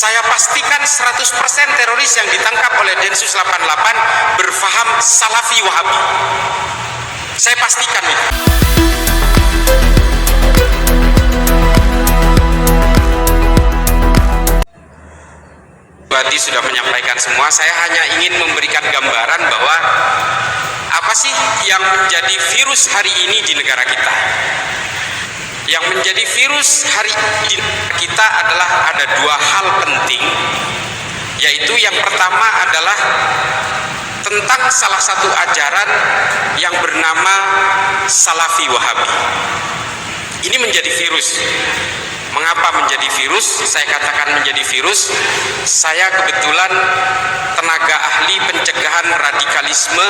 Saya pastikan 100% teroris yang ditangkap oleh Densus 88 berfaham Salafi Wahabi. Saya pastikan itu. Tadi sudah menyampaikan semua, saya hanya ingin memberikan gambaran bahwa apa sih yang menjadi virus hari ini di negara kita. Yang menjadi virus hari ini kita adalah ada dua hal penting, yaitu yang pertama adalah tentang salah satu ajaran yang bernama Salafi Wahabi. Ini menjadi virus. Mengapa menjadi virus? Saya katakan menjadi virus. Saya kebetulan tenaga ahli pencegahan radikalisme,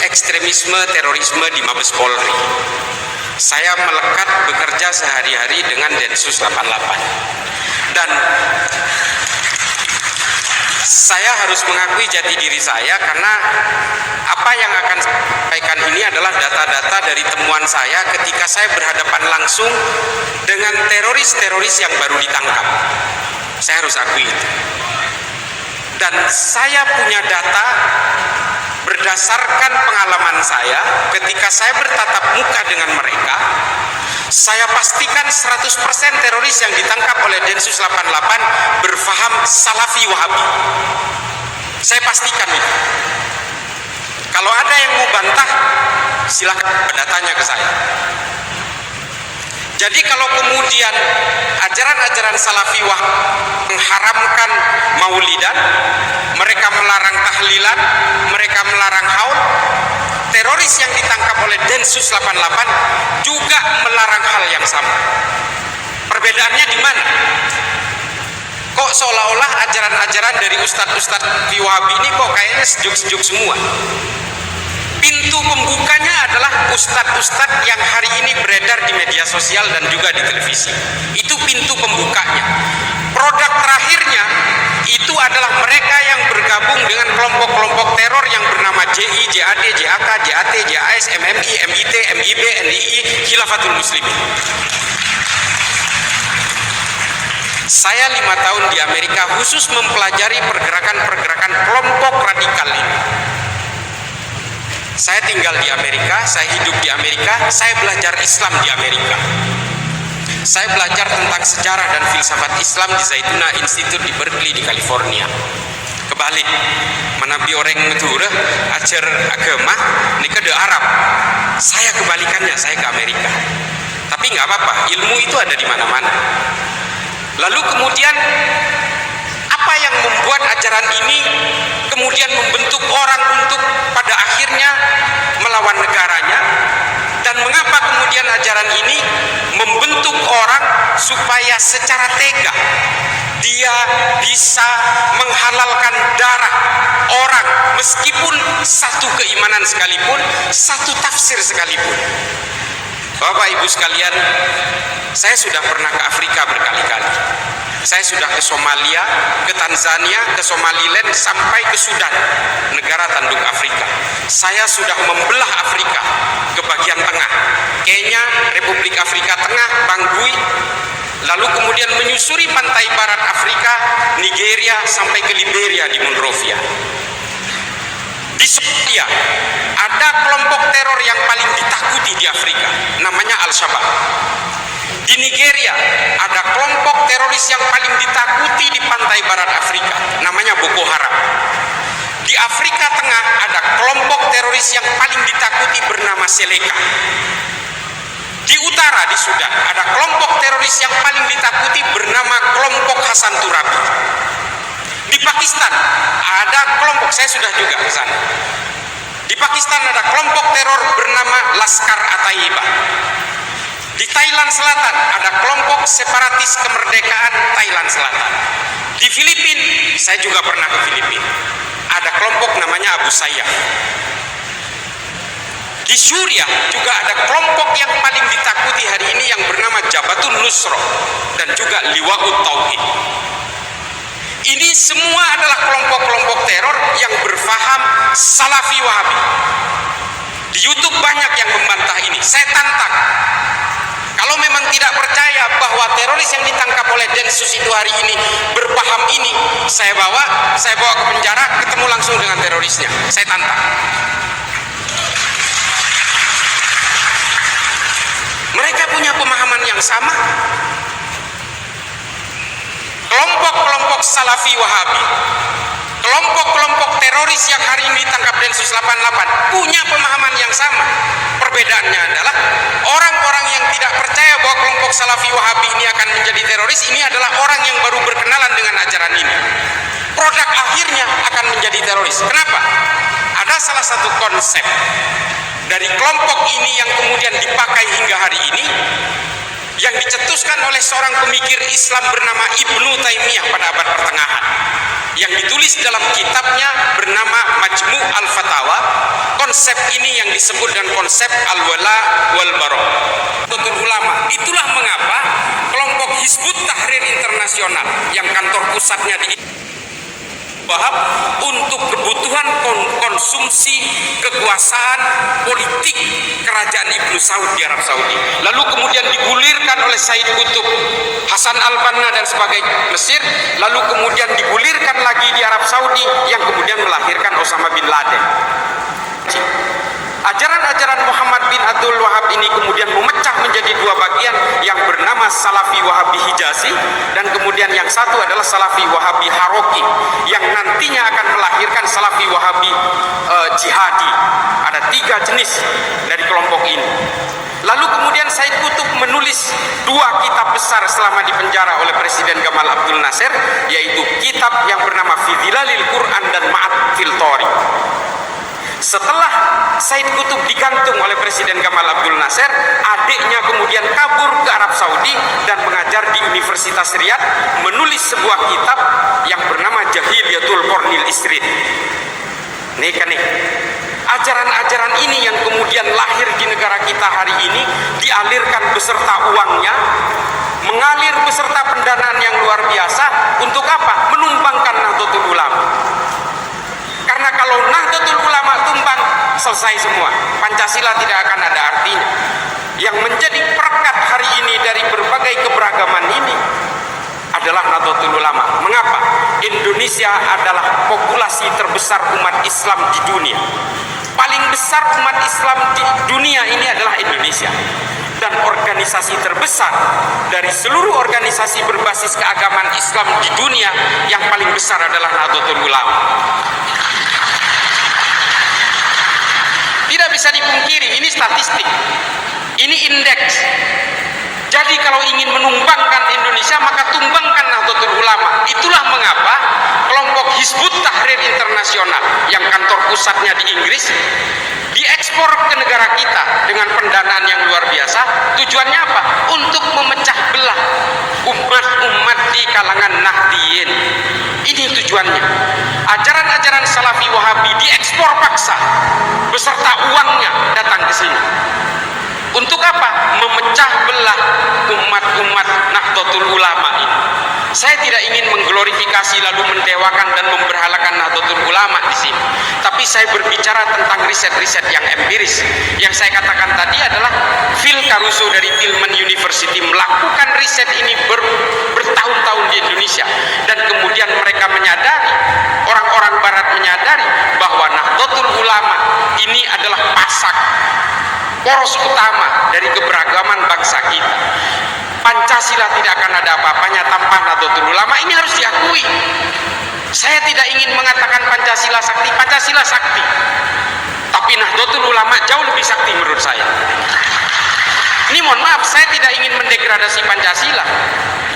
ekstremisme, terorisme di Mabes Polri. Saya melekat bekerja sehari-hari dengan Densus 88. Dan saya harus mengakui jati diri saya karena apa yang akan saya sampaikan ini adalah data-data dari temuan saya ketika saya berhadapan langsung dengan teroris-teroris yang baru ditangkap. Saya harus akui itu. Dan saya punya data berdasarkan pengalaman saya ketika saya bertatap muka dengan mereka. Saya pastikan 100% teroris yang ditangkap oleh Densus 88 berfaham Salafi Wahabi. Saya pastikan itu. Kalau ada yang mau bantah, silakan datanya ke saya. Jadi kalau kemudian ajaran-ajaran Salafi Wahabi mengharamkan maulidan, mereka melarang tahlilan, mereka melarang haul, teroris yang ditangkap oleh Densus 88 juga melarang hal yang sama. Perbedaannya di mana? Kok seolah-olah ajaran-ajaran dari ustadz-ustadz Wahabi ini kok kayaknya sejuk-sejuk semua. Pintu pembukanya adalah ustadz-ustadz yang hari ini beredar di media sosial dan juga di televisi. Itu pintu pembukanya. Produk terakhirnya itu adalah mereka yang bergabung dengan kelompok-kelompok teror yang bernama JI, JAD, JAK, JAT, JAS, MMI, MIT, MIB, NII, Khilafatul Muslimin. Saya 5 tahun di Amerika khusus mempelajari pergerakan-pergerakan kelompok radikal ini. Saya tinggal di Amerika, saya hidup di Amerika, saya belajar Islam di Amerika. Saya belajar tentang sejarah dan filsafat Islam di Zaytuna Institute di Berkeley di California. Kebalik, menabi orang itu ajar agama nikah de Arab. Saya kebalikannya, saya ke Amerika. Tapi nggak apa-apa, ilmu itu ada di mana-mana. Lalu kemudian apa yang membuat ajaran ini kemudian membentuk orang untuk pada akhirnya melawan negaranya, dan mengapa kemudian ajaran ini membentuk orang supaya secara tega dia bisa menghalalkan darah orang meskipun satu keimanan sekalipun, satu tafsir sekalipun. Bapak Ibu sekalian, saya sudah pernah ke Afrika berkali-kali. Saya sudah ke Somalia, ke Tanzania, ke Somaliland, sampai ke Sudan, negara tanduk Afrika. Saya sudah membelah Afrika ke bagian tengah, Kenya, Republik Afrika Tengah, Bangui, lalu kemudian menyusuri pantai barat Afrika, Nigeria, sampai ke Liberia di Monrovia. Di Somalia ada kelompok teror yang paling ditakuti di Afrika, namanya Al-Shabaab. Di Nigeria ada kelompok teroris yang paling ditakuti di pantai barat Afrika, namanya Boko Haram. Di Afrika Tengah ada kelompok teroris yang paling ditakuti bernama Seleka. Di utara, di Sudan, ada kelompok teroris yang paling ditakuti bernama kelompok Hasan Turabi. Di Pakistan ada kelompok, saya sudah juga ke sana. Di Pakistan ada kelompok teror bernama Laskar At-Taibah. Di Thailand Selatan ada kelompok separatis kemerdekaan Thailand Selatan. Di Filipina, saya juga pernah ke Filipina, ada kelompok namanya Abu Sayyaf. Di Suriah juga ada kelompok yang paling ditakuti hari ini yang bernama Jabhatun Nusrah dan juga Liwa'ut Tauhid. Ini semua adalah kelompok-kelompok teror yang berfaham Salafi Wahabi. Di YouTube banyak yang membantah ini. Saya tantang. Kalau Kalau memang tidak percaya bahwa teroris yang ditangkap oleh Densus itu hari ini berpaham ini, saya bawa ke penjara, ketemu langsung dengan terorisnya, saya tantang. Mereka punya pemahaman yang sama. Kelompok-kelompok Salafi Wahabi, kelompok-kelompok teroris yang hari ini ditangkap Densus 88 punya pemahaman yang sama. Perbedaannya adalah orang-orang yang tidak percaya bahwa kelompok Salafi Wahabi ini akan menjadi teroris, ini adalah orang yang baru berkenalan dengan ajaran ini. Produk akhirnya akan menjadi teroris. Kenapa? Ada salah satu konsep dari kelompok ini yang kemudian dipakai hingga hari ini, yang dicetuskan oleh seorang pemikir Islam bernama Ibnu Taimiyah pada abad pertengahan, yang ditulis dalam kitabnya bernama Majmu' al-Fatawa. Konsep ini yang disebut dengan konsep al-wala wal bara. Betul ulama. Itulah mengapa kelompok Hizbut Tahrir Internasional yang kantor pusatnya di Wahab untuk kebutuhan konsumsi kekuasaan politik kerajaan Ibnu Saud di Arab Saudi, lalu kemudian digulirkan oleh Said Qutb, Hasan al-Banna dan sebagainya Mesir, lalu kemudian digulirkan lagi di Arab Saudi yang kemudian melahirkan Osama bin Laden. Ajaran-ajaran Muhammad bin Abdul Wahab ini kemudian memecah menjadi dua bagian, yang bernama Salafi Wahabi Hijazi dan kemudian yang satu adalah Salafi Wahabi Haroki, yang nantinya akan melahirkan Salafi Wahabi Jihadi. Ada tiga jenis dari kelompok ini. Lalu kemudian Said Qutb menulis dua kitab besar selama di penjara oleh Presiden Gamal Abdul Nasser, yaitu kitab yang bernama Fi Dhilalil Quran dan Ma'at fil Thori. Setelah Said Qutb digantung oleh Presiden Gamal Abdul Nasser, adiknya kemudian kabur ke Arab Saudi dan mengajar di Universitas Riyadh, menulis sebuah kitab yang bernama Jahiliyatul Qornil Isrid. Nih ajaran-ajaran ini yang kemudian lahir di negara kita hari ini, dialirkan beserta uangnya, mengalir beserta pendanaan yang luar biasa. Untuk apa? Menumbangkan Nahdlatul Ulama. Karena kalau Nahdlatul Ulama tumbang, selesai semua. Pancasila tidak akan ada artinya. Yang menjadi perekat hari ini dari berbagai keberagaman ini adalah Nahdlatul Ulama. Mengapa? Indonesia adalah populasi terbesar umat Islam di dunia. Paling besar umat Islam di dunia ini adalah Indonesia. Dan organisasi terbesar dari seluruh organisasi berbasis keagamaan Islam di dunia, yang paling besar adalah Nahdlatul Ulama. Tidak bisa dipungkiri, ini statistik, ini indeks. Jadi kalau ingin menumbangkan Indonesia, maka tumbangkan Nahdlatul Ulama. Itulah mengapa kelompok Hizbut Tahrir Internasional yang kantor pusatnya di Inggris diekspor ke negara kita dengan pendanaan yang luar biasa. Tujuannya apa? Untuk memecah belah umat-umat di kalangan Nahdiyin. Ini tujuannya. Ajaran-ajaran Salafi Wahabi diekspor paksa beserta uangnya datang ke sini. Untuk apa? Memecah belah umat-umat Nahdlatul Ulama ini. Saya tidak ingin mengglorifikasi lalu mendewakan dan memberhalakan Nahdlatul Ulama di sini. Tapi saya berbicara tentang riset-riset yang empiris. Yang saya katakan tadi adalah Phil Caruso dari Tillman University melakukan riset ini bertahun-tahun di Indonesia. Dan kemudian mereka menyadari, orang-orang Barat menyadari bahwa Nahdlatul Ulama ini adalah pasak, poros utama dari keberagaman bangsa kita. Pancasila tidak akan ada apa-apanya tanpa Nahdlatul Ulama. Ini harus diakui. Saya tidak ingin mengatakan Pancasila sakti. Pancasila sakti, tapi Nahdlatul Ulama jauh lebih sakti menurut saya. Ini mohon maaf, saya tidak ingin mendegradasi Pancasila,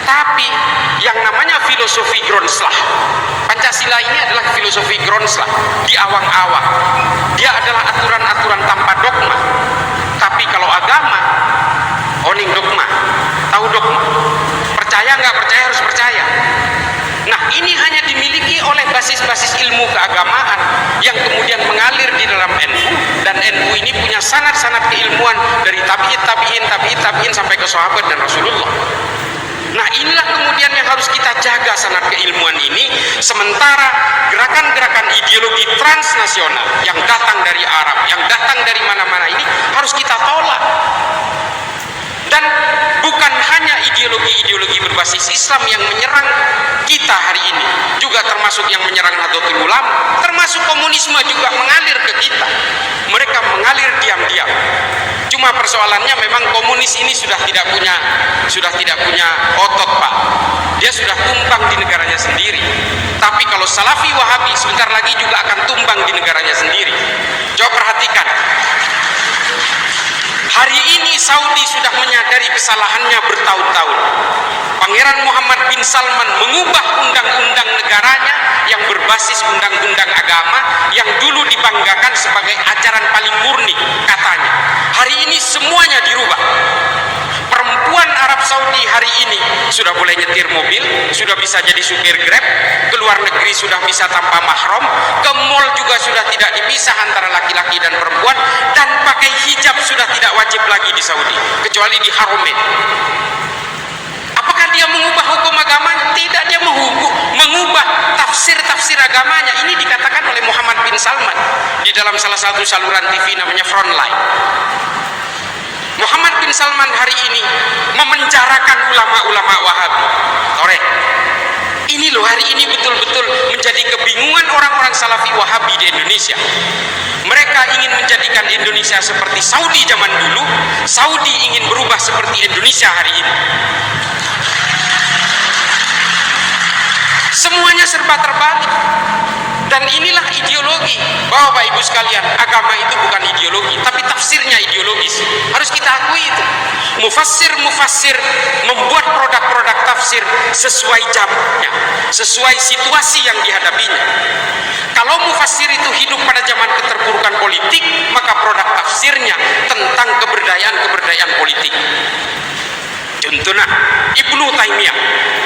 tapi yang namanya filosofi Grondslag, Pancasila ini adalah filosofi Grondslag di awang-awang. Dia adalah aturan-aturan tanpa dogma. Tapi kalau agama, oning dogma, tahu dogma, percaya nggak percaya harus percaya. Nah, ini hanya dimiliki oleh basis-basis ilmu keagamaan yang kemudian mengalir di dalam NU, dan NU ini punya sanad-sanad keilmuan dari tabi'in sampai ke sahabat dan Rasulullah. Nah, inilah kemudian yang harus kita jaga, sanad keilmuan ini. Sementara gerakan-gerakan ideologi transnasional yang datang dari Arab, yang datang dari mana-mana ini harus kita tolak. Dan ideologi-ideologi berbasis Islam yang menyerang kita hari ini, juga termasuk yang menyerang Nahdlatul Ulama, termasuk komunisme juga mengalir ke kita. Mereka mengalir diam-diam. Cuma persoalannya memang komunis ini sudah tidak punya otot, Pak. Dia sudah tumbang di negaranya sendiri. Tapi kalau Salafi Wahabi sebentar lagi juga akan tumbang di negaranya sendiri. Coba perhatikan. Hari ini Saudi sudah menyadari kesalahannya bertahun-tahun. Pangeran Muhammad bin Salman mengubah undang-undang negaranya yang berbasis undang-undang agama yang dulu dibanggakan sebagai ajaran paling murni katanya. Hari ini semuanya dirubah. Perempuan Arab Saudi hari ini sudah boleh nyetir mobil, sudah bisa jadi supir Grab, ke luar negeri sudah bisa tanpa mahram, ke mall juga sudah tidak dipisah antara laki-laki dan perempuan, dan pakai hijab sudah tidak wajib lagi di Saudi, kecuali di Haramain. Apakah dia mengubah hukum agamanya? Tidak, dia mengubah tafsir agamanya. Ini dikatakan oleh Muhammad bin Salman di dalam salah satu saluran TV namanya Frontline. Muhammad bin Salman hari ini memenjarakan ulama-ulama Wahabi. Korek. Ini loh hari ini betul-betul menjadi kebingungan orang-orang Salafi Wahabi di Indonesia. Mereka ingin menjadikan Indonesia seperti Saudi zaman dulu. Saudi ingin berubah seperti Indonesia hari ini. Semuanya serba terbalik. Dan inilah ideologi. Bapak Ibu sekalian, agama itu bukan ideologi, tapi tafsirnya ideologis. Harus kita akui itu. Mufassir membuat produk-produk tafsir sesuai zamannya, sesuai situasi yang dihadapinya. Kalau mufassir itu hidup pada zaman keterpurukan politik, maka produk tafsirnya tentang keberdayaan politik. Contohnya Ibnu Taimiyah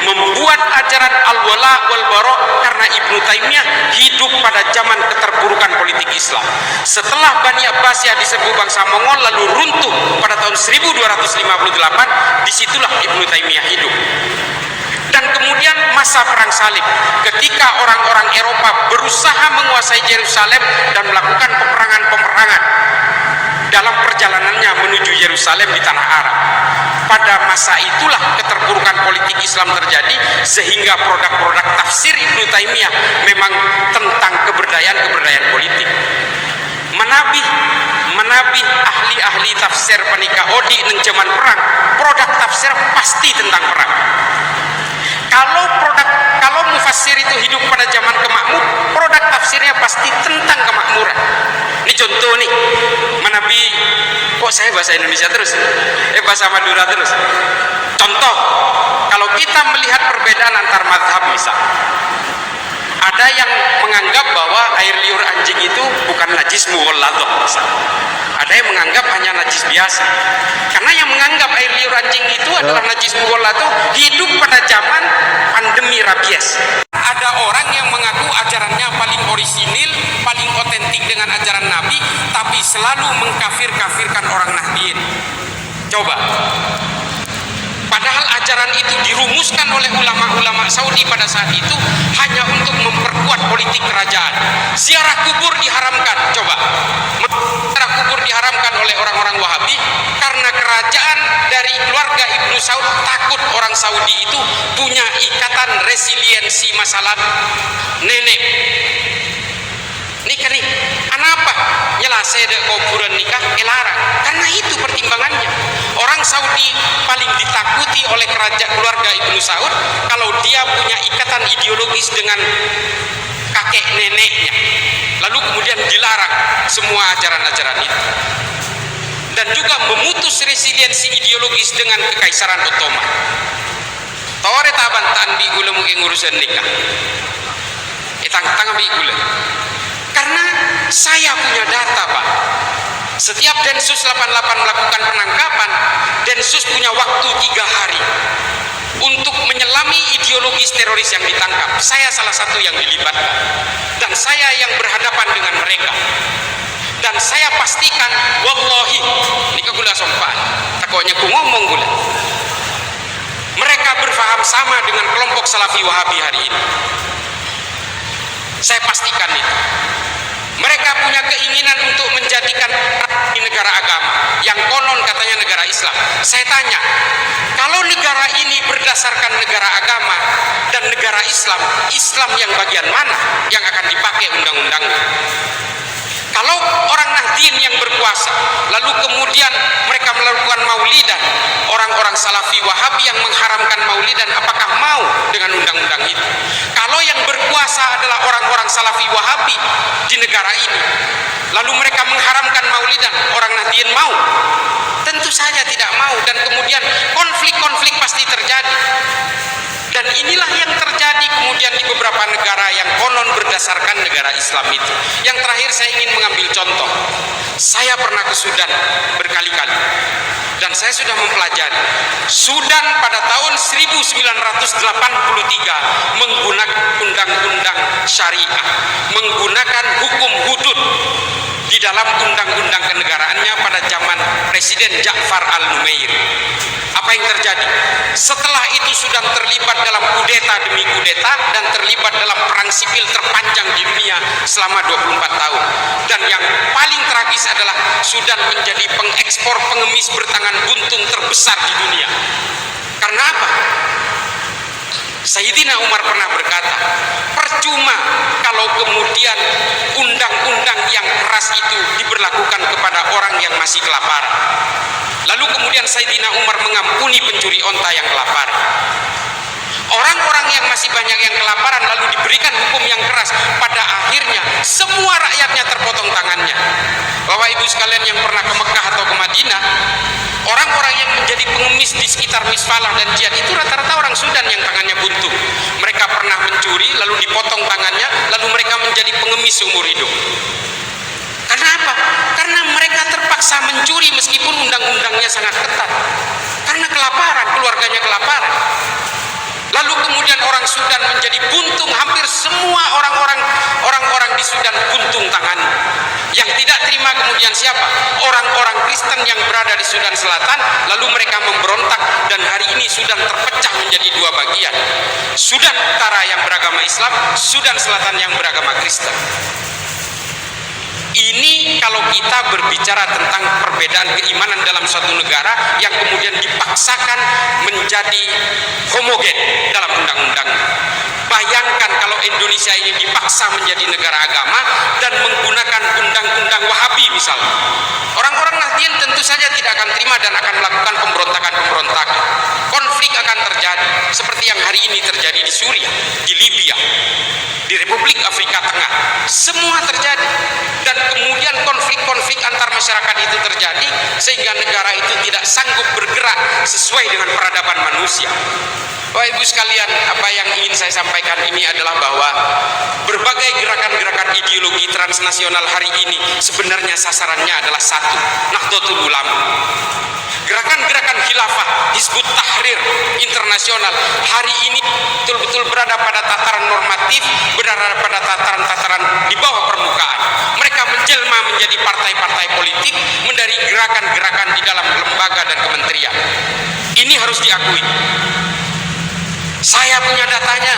membuat ajaran al-wala wal bara karena Ibnu Taimiyah hidup pada zaman keterpurukan politik Islam. Setelah Bani Abbasiyah diserbu bangsa Mongol lalu runtuh pada tahun 1258, disitulah Ibnu Taimiyah hidup. Dan kemudian masa perang salib, ketika orang-orang Eropa berusaha menguasai Yerusalem dan melakukan peperangan dalam perjalanannya menuju Yerusalem di tanah Arab. Pada masa itulah keterpurukan politik Islam terjadi, sehingga produk-produk tafsir Ibnu Taimiyah memang tentang keberdayaan politik. Menabih ahli-ahli tafsir panika odi neng zaman perang, produk tafsir pasti tentang perang. Kalau mufassir itu hidup pada zaman kemakmur, produk tafsirnya pasti tentang kemakmuran. Ini contoh nih, menabi. Kok saya bahasa Indonesia terus? Bahasa Madura terus. Contoh, kalau kita melihat perbedaan antar mazhab misal, ada yang menganggap bahwa air liur anjing itu bukan najis mughalladhah misal. Ada yang menganggap hanya najis biasa. Karena yang menganggap air liur anjing itu adalah najis mughalladhah hidup pada zaman pandemi rabies. Ada orang yang mengaku ajarannya paling orisinil, paling otentik dengan ajaran Nabi, tapi selalu mengkafir-kafirkan orang Nahdiyin. Coba. Padahal ajaran itu dirumuskan oleh ulama-ulama Saudi pada saat itu hanya untuk memperkuat politik kerajaan. Ziarah kubur diharamkan. Coba. Ziarah kubur diharamkan oleh orang-orang Wahabi karena kerajaan dari keluarga Ibnu Saud takut orang Saudi itu punya ikatan resiliensi masalah nenek. Nikah nih, kenapa? Nyelase dek kuburan nikah, larang. Karena itu pertimbangannya. Orang Saudi paling ditakuti oleh kerajaan keluarga Ibnu Saud kalau dia punya ikatan ideologis dengan kakek neneknya. Lalu kemudian dilarang semua ajaran-ajaran itu. Dan juga memutus resiliensi ideologis dengan Kekaisaran Ottoman. Tore taban taan bi gula mungkin urusan nikah. Tang-tang bi gula. Karena saya punya data, Pak. Setiap Densus 88 melakukan penangkapan, Densus punya waktu 3 hari untuk menyelami ideologis teroris yang ditangkap. Saya salah satu yang dilibatkan, dan saya yang berhadapan dengan mereka. Dan saya pastikan, wallahi, ini ke gula sompan, takutnya ku ngomong gula. Mereka berfaham sama dengan kelompok Salafi Wahabi hari ini. Saya pastikan itu. Mereka punya keinginan untuk menjadikan di negara agama yang konon katanya negara Islam. Saya tanya, kalau negara ini berdasarkan negara agama dan negara Islam, Islam yang bagian mana yang akan dipakai undang-undangnya? Kalau orang Nahdien yang berkuasa, lalu kemudian mereka melakukan maulidan, orang-orang Salafi Wahabi yang mengharamkan maulidan, apakah mau dengan undang-undang itu? Kalau yang berkuasa adalah orang-orang Salafi Wahabi di negara ini, lalu mereka mengharamkan maulidan, orang Nahdien mau? Tentu saja tidak mau, dan kemudian konflik-konflik pasti terjadi. Dan inilah yang terjadi kemudian di beberapa negara yang konon berdasarkan negara Islam itu. Yang terakhir saya ingin mengambil contoh. Saya pernah ke Sudan berkali-kali dan saya sudah mempelajari. Sudan pada tahun 1983 menggunakan undang-undang syariah, menggunakan hukum hudud di dalam undang-undang kenegaraannya pada zaman Presiden Ja'far al-Numair. Apa yang terjadi? Setelah itu Sudan terlibat dalam kudeta demi kudeta dan terlibat dalam perang sipil terpanjang di dunia selama 24 tahun. Dan yang paling tragis adalah Sudan menjadi pengekspor pengemis bertangan buntung terbesar di dunia. Karena apa? Sayyidina Umar pernah berkata, percuma kalau kemudian undang-undang yang keras itu diberlakukan kepada orang yang masih kelaparan. Lalu kemudian Sayyidina Umar mengampuni pencuri onta yang kelaparan. Orang-orang yang masih banyak yang kelaparan lalu diberikan hukum yang keras, pada akhirnya semua rakyatnya terpotong tangannya. Bapak Ibu sekalian yang pernah ke Mekah atau ke Madinah, orang-orang yang menjadi pengemis di sekitar Misfalah dan Jihad itu rata-rata orang Sudan yang tangannya buntung. Mereka pernah mencuri lalu dipotong tangannya, lalu mereka menjadi pengemis seumur hidup. Karena apa? Karena mereka terpaksa mencuri meskipun undang-undangnya sangat ketat. Karena kelaparan, keluarganya kelaparan. Lalu kemudian orang Sudan menjadi buntung, hampir semua orang-orang di Sudan buntung tangan. Yang tidak terima kemudian siapa? Orang-orang Kristen yang berada di Sudan Selatan, lalu mereka memberontak dan hari ini Sudan terpecah menjadi dua bagian. Sudan Utara yang beragama Islam, Sudan Selatan yang beragama Kristen. Ini kalau kita berbicara tentang perbedaan keimanan dalam suatu negara yang kemudian dipaksakan menjadi homogen dalam undang-undang. Bayangkan kalau Indonesia ini dipaksa menjadi negara agama dan menggunakan undang-undang Wahabi misalnya. Orang-orang Nahdien tentu saja tidak akan terima dan akan melakukan pemberontakan-pemberontakan. Konflik akan terjadi seperti yang hari ini terjadi di Suriah, di Libya, di Republik Afrika Tengah. Semua terjadi dan kemudian konflik-konflik antar masyarakat itu terjadi sehingga negara itu tidak sanggup bergerak sesuai dengan peradaban manusia. Bapak Ibu sekalian, apa yang ingin saya sampaikan ini adalah bahwa berbagai gerakan-gerakan ideologi transnasional hari ini sebenarnya sasarannya adalah satu, Nahdlatul Ulama. Gerakan-gerakan khilafah, Hizbut Tahrir internasional hari ini betul-betul berada pada tataran normatif, berada pada tataran-tataran di bawah permukaan. Mereka menjelma menjadi partai-partai politik, menjadi gerakan-gerakan di dalam lembaga dan kementerian. Ini harus diakui. Saya punya datanya.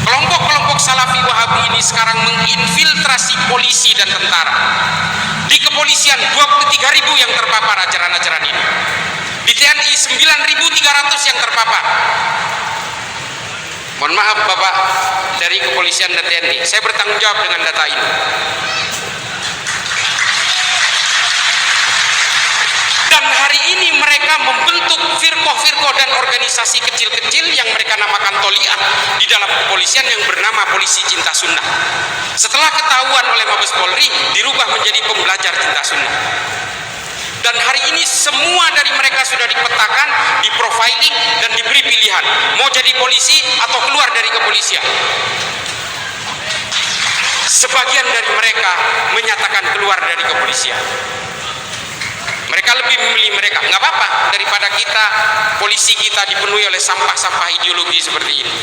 Kelompok-kelompok Salafi Wahabi ini sekarang menginfiltrasi polisi dan tentara. Di kepolisian 23.000 yang terpapar ajaran-ajaran ini. Di TNI 9.300 yang terpapar. Mohon maaf Bapak dari kepolisian dan TNI, saya bertanggung jawab dengan data ini. Dan hari ini mereka membentuk firqoh-firqoh dan organisasi kecil-kecil yang mereka namakan Toliah di dalam kepolisian yang bernama Polisi Cinta Sunnah. Setelah ketahuan oleh Mabes Polri, dirubah menjadi pembelajar cinta sunnah. Dan hari ini semua dari mereka sudah dipetakan, diprofiling dan diberi pilihan, mau jadi polisi atau keluar dari kepolisian. Sebagian dari mereka menyatakan keluar dari kepolisian. Mereka lebih memilih mereka, nggak apa-apa daripada kita, polisi kita dipenuhi oleh sampah-sampah ideologi seperti ini.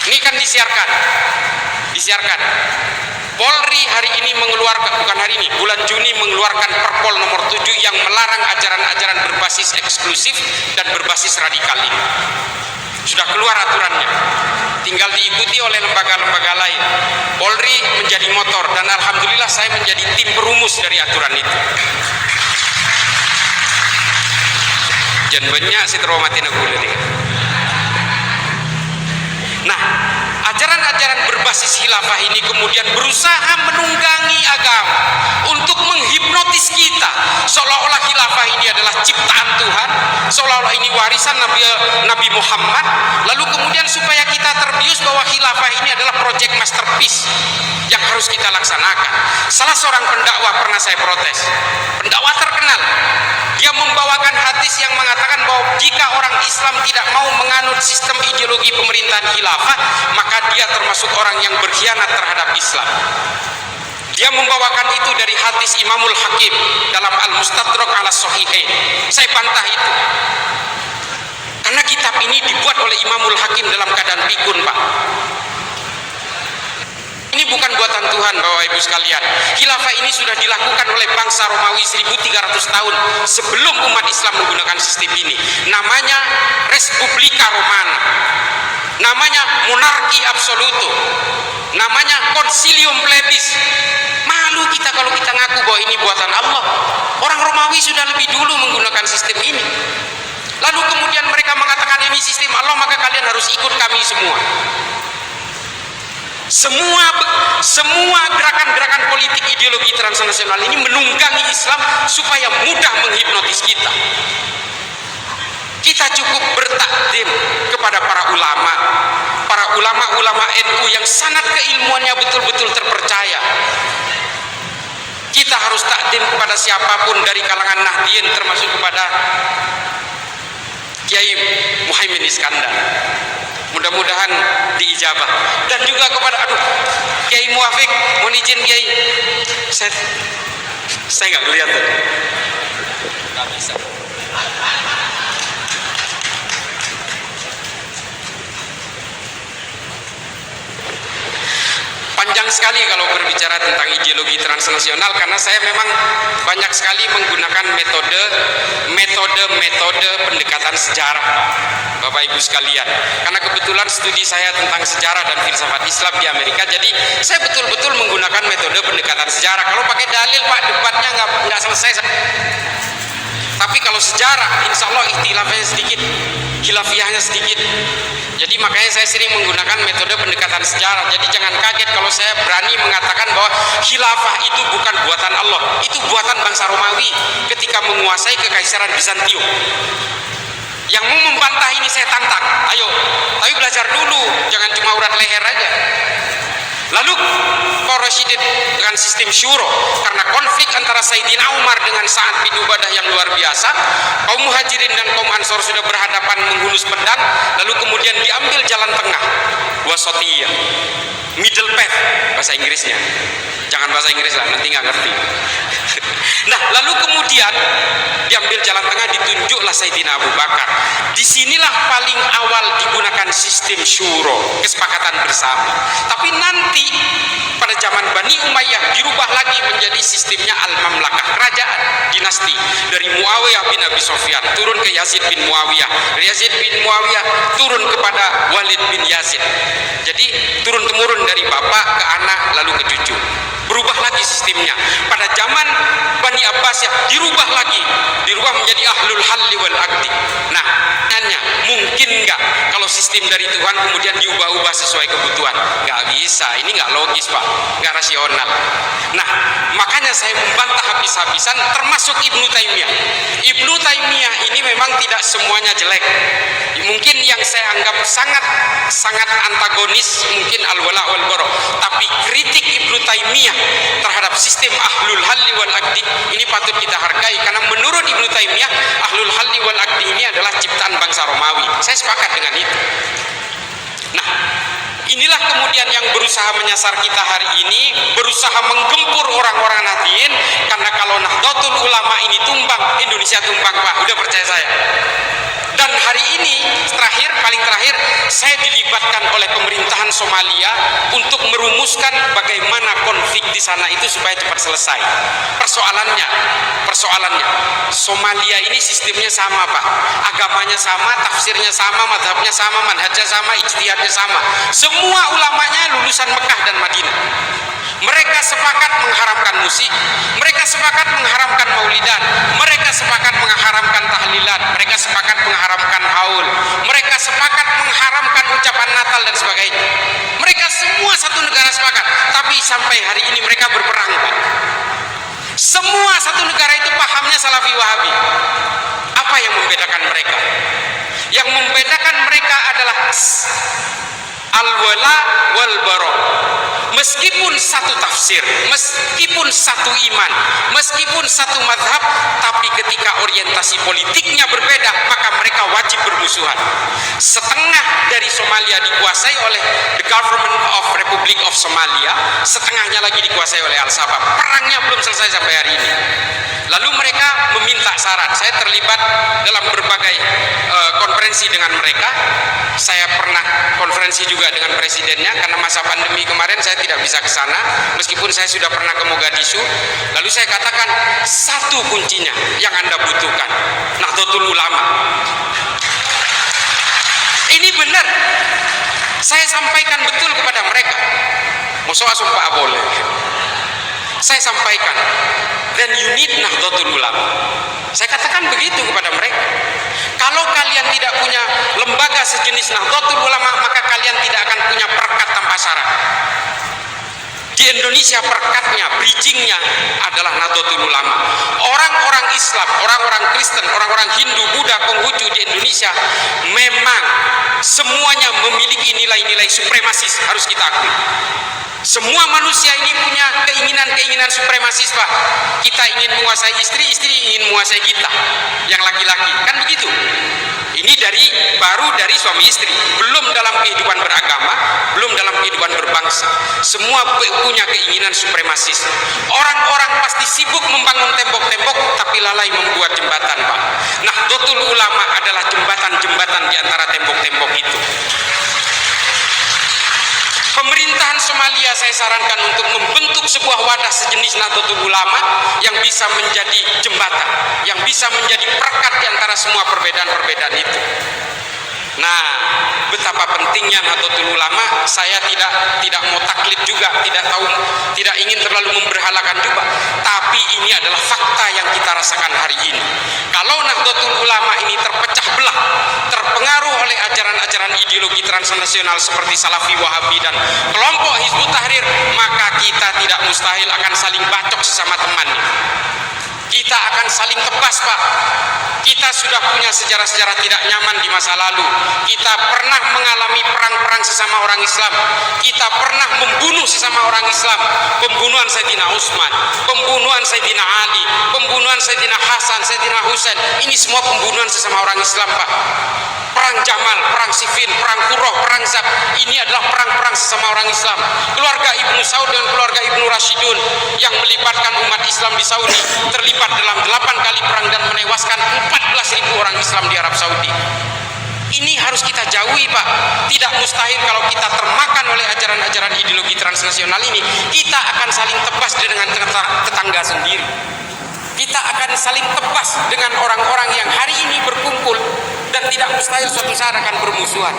Ini kan disiarkan. Polri hari ini mengeluarkan, bukan hari ini, bulan Juni mengeluarkan Perpol nomor 7 yang melarang ajaran-ajaran berbasis eksklusif dan berbasis radikal ini. Sudah keluar aturannya. tinggal diikuti oleh lembaga-lembaga lain. Polri menjadi motor, dan alhamdulillah saya menjadi tim perumus dari aturan itu. Jangan banyak si terwamati nagula nih. Nah, ajaran-ajaran berbasis khilafah ini kemudian berusaha menunggangi agama untuk menghipnotis kita, seolah-olah khilafah ini adalah ciptaan Tuhan, seolah-olah ini warisan Nabi Muhammad, lalu kemudian supaya kita terbius bahwa khilafah ini adalah proyek masterpiece yang harus kita laksanakan. Salah seorang pendakwah pernah saya protes, pendakwah terkenal, dia membawakan hadis yang mengatakan bahwa jika orang Islam tidak mau menganut sistem ideologi pemerintahan khilafah, maka dia termasuk orang yang berkhianat terhadap Islam. Dia membawakan itu dari hadis Imamul Hakim dalam Al-Mustadrak ala Sahihain. Saya bantah itu, karena kitab ini dibuat oleh Imamul Hakim dalam keadaan pikun, Pak. Ini bukan buatan Tuhan, Bapak Ibu sekalian. Khilafah ini sudah dilakukan oleh bangsa Romawi 1300 tahun sebelum umat Islam menggunakan sistem ini. Namanya Respublika Romana, namanya monarki absoluto, namanya Concilium Plebis. Malu kita kalau kita ngaku bahwa ini buatan Allah. Orang Romawi sudah lebih dulu menggunakan sistem ini. Lalu kemudian mereka mengatakan ini sistem Allah, maka kalian harus ikut kami semua. Semua gerakan-gerakan politik ideologi transnasional ini menunggangi Islam supaya mudah menghipnotis kita. Kita cukup bertakdim kepada para ulama NU yang sanad keilmuannya betul-betul terpercaya. Kita harus takdim kepada siapapun dari kalangan Nahdien, termasuk kepada Kiai Muhaimin Iskandar. Mudah-mudahan diijabah, dan juga kepada Kiai Muafik, mohon izin Kiai, saya nggak kelihatan, nggak bisa. Panjang sekali kalau berbicara tentang ideologi transnasional, karena saya memang banyak sekali menggunakan metode pendekatan sejarah, Bapak Ibu sekalian. Karena kebetulan studi saya tentang sejarah dan filsafat Islam di Amerika, jadi saya betul-betul menggunakan metode pendekatan sejarah. Kalau pakai dalil, Pak, debatnya nggak selesai. Tapi kalau sejarah, insya Allah ikhtilafnya sedikit, khilafiyahnya sedikit. Jadi makanya saya sering menggunakan metode pendekatan sejarah. Jadi jangan kaget kalau saya berani mengatakan bahwa khilafah itu bukan buatan Allah, itu buatan bangsa Romawi ketika menguasai kekaisaran Bizantium. Yang mau membantah ini saya tantang, ayo, tapi belajar dulu, jangan cuma urat leher aja. Lalu Rasyidin dengan sistem syuro, karena konflik antara Sayyidina Umar dengan Sa'ad bin Ubadah yang luar biasa, kaum Muhajirin dan kaum Ansor sudah berhadapan menghunus pedang, lalu kemudian diambil jalan tengah, wasatiyah, middle path bahasa Inggrisnya. Jangan bahasa Inggris lah, nanti nggak ngerti. Nah, lalu kemudian diambil jalan tengah, ditunjuklah Sayyidina Abu Bakar. Disinilah paling awal digunakan sistem syuro, kesepakatan bersama. Tapi nanti pada zaman Bani Umayyah dirubah lagi menjadi sistemnya al-mamlakah, kerajaan dinasti, dari Muawiyah bin Abi Sufyan turun ke Yazid bin Muawiyah, Yazid bin Muawiyah turun kepada Walid bin Yazid. Jadi turun temurun dari bapak ke anak lalu ke cucu. Berubah lagi sistemnya. Pada zaman Bani Abbasiyah dirubah lagi, dirubah menjadi ahlul halli wal aqdi. Nah, nanya, mungkin nggak kalau sistem dari Tuhan kemudian diubah-ubah sesuai kebutuhan? Nggak bisa, ini nggak logis, Pak, nggak rasional. Nah, makanya saya membantah habis-habisan, termasuk Ibnu Taimiyah. Ibnu Taimiyah ini memang tidak semuanya jelek. Mungkin yang saya anggap sangat antagonis mungkin al-wala wal bara, tapi kritik Ibnu Taimiyah terhadap sistem ahlul halli wal aqdi ini patut kita hargai, karena menurut Ibnu Taimiyah ahlul halli wal aqdi ini adalah ciptaan bangsa Romawi. Saya sepakat dengan itu. Nah, inilah kemudian yang berusaha menyasar kita hari ini, berusaha menggempur orang-orang Nahdien, karena kalau Nahdlatul Ulama ini tumbang, Indonesia tumbang, Pak, udah percaya saya. Dan hari ini paling terakhir saya dilibatkan oleh pemerintahan Somalia untuk merumuskan bagaimana konflik di sana itu supaya cepat selesai. Persoalannya Somalia ini sistemnya sama Pak, agamanya sama, tafsirnya sama, madhabnya sama, manhajnya sama, ijtihadnya sama. Semua ulamanya lulusan Mekah dan Madinah. Mereka sepakat mengharamkan musik, mereka sepakat mengharamkan maulidan, mereka sepakat mengharamkan tahlilan, mereka sepakat mengharamkan haul, mereka sepakat mengharamkan ucapan Natal dan sebagainya. Mereka semua satu negara sepakat, tapi sampai hari ini mereka berperang Pak. Semua satu negara itu pahamnya Salafi Wahabi. Apa yang membedakan mereka? Yang membedakan mereka adalah al-wala wal bara. Meskipun satu tafsir, meskipun satu iman, meskipun satu madhab, tapi ketika orientasi politiknya berbeda, maka mereka wajib bermusuhan. Setengah dari Somalia dikuasai oleh the government of Republic of Somalia, setengahnya lagi dikuasai oleh Al-Shabaab. Perangnya belum selesai sampai hari ini. Lalu mereka meminta syarat. Saya terlibat dalam berbagai konferensi dengan mereka. Saya pernah konferensi juga dengan presidennya, karena masa pandemi kemarin saya tidak bisa ke sana, meskipun saya sudah pernah ke Mogadishu. Lalu saya katakan, satu kuncinya yang Anda butuhkan, Nahdlatul Ulama. Ini benar, saya sampaikan betul kepada mereka. Musuh sumpah boleh. Saya sampaikan, then you need Nahdlatul Ulama. Saya katakan begitu kepada mereka. Kalau kalian tidak punya lembaga sejenis Nahdlatul Ulama, maka kalian tidak akan punya perekat tanpa syarat. Di Indonesia perekatnya, bridgingnya adalah Nahdlatul Ulama. Orang-orang Islam, orang-orang Kristen, orang-orang Hindu, Buddha, Konghucu di Indonesia memang semuanya memiliki nilai-nilai supremasis, harus kita akui. Semua manusia ini punya keinginan supremasis Pak. Kita ingin menguasai istri, istri ingin menguasai kita, yang laki-laki, kan begitu. Ini baru dari suami istri, belum dalam kehidupan beragama, belum dalam kehidupan berbangsa. Semua punya keinginan supremasis. Orang-orang pasti sibuk membangun tembok-tembok, tapi lalai membuat jembatan Pak. Nahdlatul Ulama adalah jembatan-jembatan di antara tembok-tembok itu. Pemerintahan Somalia saya sarankan untuk membentuk sebuah wadah sejenis Nahdlatul Ulama yang bisa menjadi jembatan, yang bisa menjadi perekat di antara semua perbedaan-perbedaan itu. Nah, betapa pentingnya Nahdlatul Ulama, saya tidak mau taklid juga, tidak ingin terlalu memberhalakan juga, tapi ini adalah fakta yang kita rasakan hari ini. Kalau Nahdlatul Ulama ini terpecah belah, terpengaruh oleh ajaran-ajaran ideologi transnasional seperti Salafi Wahabi dan kelompok Hizbut Tahrir, maka kita tidak mustahil akan saling bacok sesama temannya. Kita akan saling tebas Pak. Kita sudah punya sejarah-sejarah tidak nyaman di masa lalu. Kita pernah mengalami perang-perang sesama orang Islam. Kita pernah membunuh sesama orang Islam. Pembunuhan Sayyidina Utsman, pembunuhan Sayyidina Ali, pembunuhan Sayyidina Hasan, Sayyidina Husain. Ini semua pembunuhan sesama orang Islam Pak. Perang Jamal, perang Siffin, perang Qurrah, perang Zab, ini adalah perang-perang sesama orang Islam. Keluarga Ibnu Saud dan keluarga Ibnu Rashidun yang melibatkan umat Islam di Saudi terlibat dalam 8 kali perang dan menewaskan 14.000 orang Islam di Arab Saudi. Ini harus kita jauhi Pak. Tidak mustahil kalau kita termakan oleh ajaran-ajaran ideologi transnasional ini, kita akan saling tebas dengan tetangga sendiri. Kita akan saling tebas dengan orang-orang yang hari ini berkumpul dan tidak mustahil suatu saat akan bermusuhan,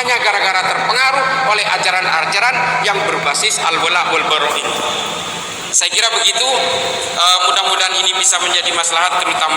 hanya gara-gara terpengaruh oleh ajaran-ajaran yang berbasis al-wala wal bara ini. Saya kira begitu, mudah-mudahan ini bisa menjadi maslahat terutama